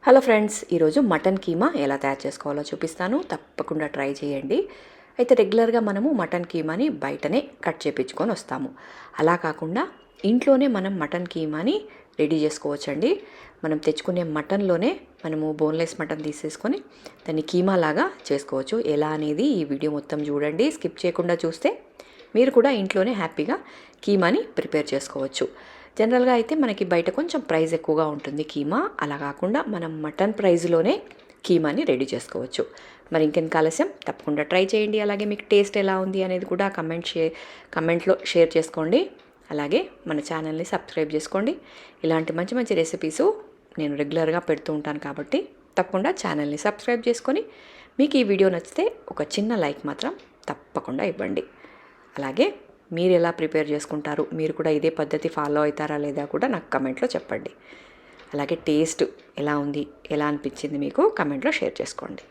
Hello friends, ఈరోజు mutton keema ఎలా తయారు చేసుకోవాలో చూపిస్తాను. తప్పకుండా ట్రై చేయండి. అయితే రెగ్యులర్గా మనము మటన్ కీమాని బయటనే కట్ చేయించుకొని వస్తాము. అలా కాకుండా ఇంట్లోనే మనం మటన్ కీమాని రెడీ చేసుకోవచ్చండి. మనం తెచ్చుకునే మటన్లోనే మనము బోన్లెస్ మటన్ తీసేసుకొని దాన్ని కీమా లాగా చేసుకోవచ్చు. ఎలా అనేది ఈ వీడియో మొత్తం చూడండి. స్కిప్ చేయకుండా చూస్తే మీరు కూడా ఇంట్లోనే హ్యాపీగా కీమాని ప్రిపేర్ చేసుకోవచ్చు. జనరల్గా అయితే మనకి బయట కొంచెం ప్రైస్ ఎక్కువగా ఉంటుంది కీమా. అలా కాకుండా మనం మటన్ ప్రైస్లోనే కీమాని రెడీ చేసుకోవచ్చు. మరి ఇంకెందుకు ఆలస్యం, తప్పకుండా ట్రై చేయండి. అలాగే మీకు టేస్ట్ ఎలా ఉంది అనేది కూడా కమెంట్లో షేర్ చేసుకోండి. అలాగే మన ఛానల్ని సబ్స్క్రైబ్ చేసుకోండి. ఇలాంటి మంచి మంచి రెసిపీసు నేను రెగ్యులర్గా పెడుతూ ఉంటాను కాబట్టి తప్పకుండా ఛానల్ని సబ్స్క్రైబ్ చేసుకొని మీకు ఈ వీడియో నచ్చితే ఒక చిన్న లైక్ మాత్రం తప్పకుండా ఇవ్వండి. అలాగే మీరు ఎలా ప్రిపేర్ చేసుకుంటారు, మీరు కూడా ఇదే పద్ధతి ఫాలో అవుతారా లేదా కూడా నాకు కమెంట్లో చెప్పండి. అలాగే టేస్ట్ ఎలా ఉంది, ఎలా అనిపించింది మీకు కమెంట్లో షేర్ చేసుకోండి.